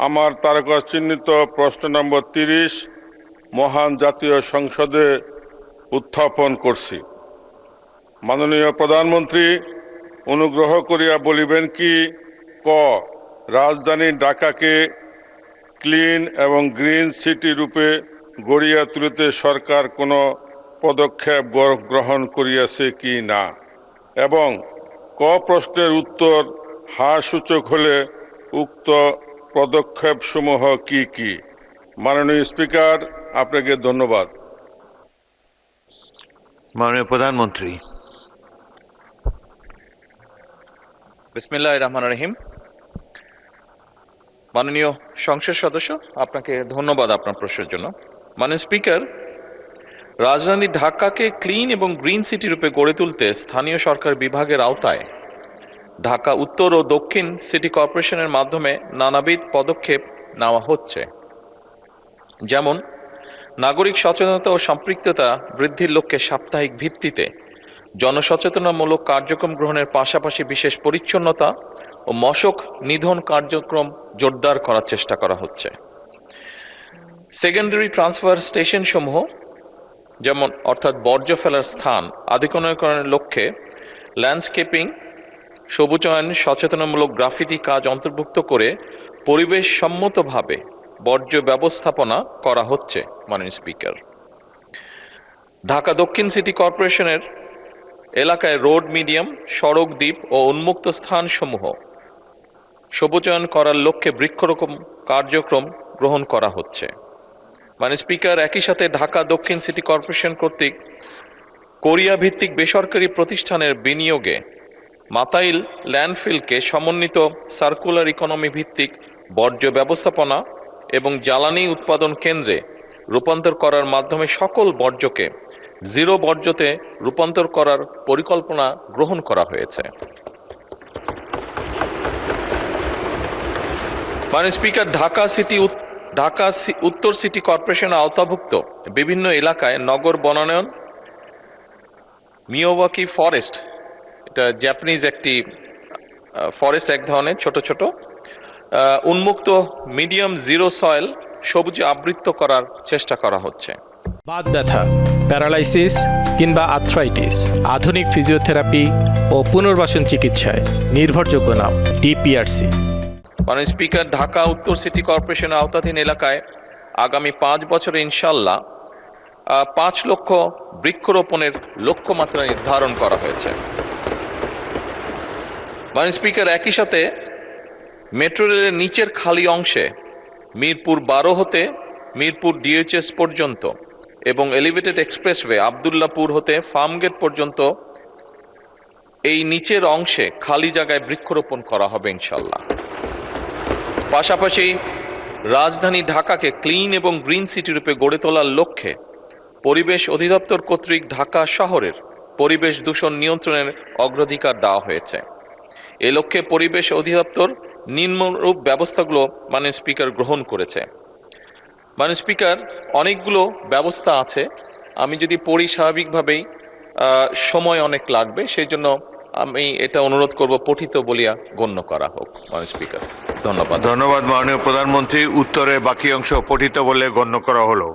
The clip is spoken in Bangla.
আমার তারকা চিহ্নিত প্রশ্ন নম্বর 30 মহান জাতীয় সংসদে উত্থাপন করছি। মাননীয় প্রধানমন্ত্রী, অনুগ্রহ করিয়া বলিবেন কি, ক রাজধানী ঢাকাকে ক্লিন এবং গ্রিন সিটি রূপে গড়িয়া তুলিতে সরকার কোনো পদক্ষেপ গ্রহণ করিয়াছে কি না, এবং ক প্রশ্নের উত্তর হ্যাঁ সূচক হলে উক্ত পদক্ষেপসমূহ কি কি। মাননীয় স্পিকার, আপনাকে ধন্যবাদ। মাননীয় প্রধানমন্ত্রী। বিসমিল্লাহির রহমানির রহিম। মাননীয় সংসদ সদস্য, আপনাকে ধন্যবাদ আপনার প্রশ্নের জন্য। মাননীয় স্পিকার, রাজধানী ঢাকাকে ক্লিন এবং গ্রিন সিটি রূপে গড়ে তুলতে স্থানীয় সরকার বিভাগের আওতায় ঢাকা উত্তর ও দক্ষিণ সিটি কর্পোরেশনের মাধ্যমে নানাবিধ পদক্ষেপ নেওয়া হচ্ছে। যেমন নাগরিক সচেতনতা ও সম্পৃক্ততা বৃদ্ধির লক্ষ্যে সাপ্তাহিক ভিত্তিতে জনসচেতনামূলক কার্যক্রম গ্রহণের পাশাপাশি বিশেষ পরিচ্ছন্নতা ও মশক নিধন কার্যক্রম জোরদার করার চেষ্টা করা হচ্ছে। সেকেন্ডারি ট্রান্সফার স্টেশন সমূহ, যেমন অর্থাৎ বর্জ্য ফেলার স্থান আধুনিকরণের লক্ষ্যে ল্যান্ডস্কেপিং, সবুজায়ন, সচেতনামূলক গ্রাফিতি কাজ অন্তর্ভুক্ত করে পরিবেশ সম্মতভাবে বর্জ্য ব্যবস্থাপনা করা হচ্ছে। মাননীয় স্পিকার, ঢাকা দক্ষিণ সিটি কর্পোরেশনের এলাকায় রোড মিডিয়াম, সড়ক দ্বীপ ও উন্মুক্ত স্থানসমূহ সবুজায়ন করার লক্ষ্যে বৃক্ষরোপণ কার্যক্রম গ্রহণ করা হচ্ছে। মাননীয় স্পিকার, একই সাথে ঢাকা দক্ষিণ সিটি কর্পোরেশন কর্তৃক কোরিয়া ভিত্তিক বেসরকারি প্রতিষ্ঠানের বিনিয়োগে মাতাইল ল্যান্ডফিলকে সমন্বিত সার্কুলার ইকোনমি ভিত্তিক বর্জ্য ব্যবস্থাপনা এবং জ্বালানি উৎপাদন কেন্দ্রে রূপান্তর করার মাধ্যমে সকল বর্জ্যকে জিরো বর্জ্যতে রূপান্তর করার পরিকল্পনা গ্রহণ করা হয়েছে। মাননীয় স্পিকার, ঢাকা উত্তর সিটি কর্পোরেশনের আওতাভুক্ত বিভিন্ন এলাকায় নগর বনায়ন, মিয়াওয়াকি ফরেস্ট, এটা জাপানিজ একটি ফরেস্ট, এক ধরনের ছোট ছোট উন্মুক্ত মিডিয়াম জিরো সয়েল সবুজে আবৃত করার চেষ্টা করা হচ্ছে। বাত ব্যথা, প্যারালাইসিস কিংবা আর্থ্রাইটিস, আধুনিক ফিজিওথেরাপি ও পুনর্বাসন চিকিৎসায় নির্ভরযোগ্য নাম ডিপিআরসি। মাননীয় স্পিকার, ঢাকা উত্তর সিটি কর্পোরেশনের আওতাধীন এলাকায় আগামী 5 বছরে ইনশাল্লাহ 5 লক্ষ বৃক্ষরোপণের লক্ষ্যমাত্রা নির্ধারণ করা হয়েছে। মাননীয় স্পিকার, একই সাথে মেট্রো রেলের নিচের খালি অংশে মিরপুর 12 হতে মিরপুর ডিএইচএস পর্যন্ত এবং এলিভেটেড এক্সপ্রেসওয়ে আবদুল্লাপুর হতে ফার্মগেট পর্যন্ত এই নিচের অংশে খালি জায়গায় বৃক্ষরোপণ করা হবে ইনশাল্লাহ। পাশাপাশি রাজধানী ঢাকাকে ক্লিন এবং গ্রিন সিটি রূপে গড়ে তোলার লক্ষ্যে পরিবেশ অধিদপ্তর কর্তৃক ঢাকা শহরের পরিবেশ দূষণ নিয়ন্ত্রণের অগ্রাধিকার দেওয়া হয়েছে। এ লক্ষ্যে পরিবেশ অধিদপ্তর নিম্নরূপ ব্যবস্থাগুলো মাননীয় স্পিকার গ্রহণ করেছে। মাননীয় স্পিকার, অনেকগুলো ব্যবস্থা আছে, আমি যদি পড়ি স্বাভাবিকভাবেই সময় অনেক লাগবে, সেই জন্য আমি এটা অনুরোধ করব পঠিত বলিয়া গণ্য করা হোক। মাননীয় স্পিকার, ধন্যবাদ। ধন্যবাদ মাননীয় প্রধানমন্ত্রী। উত্তরের বাকি অংশ পঠিত বলে গণ্য করা হলো।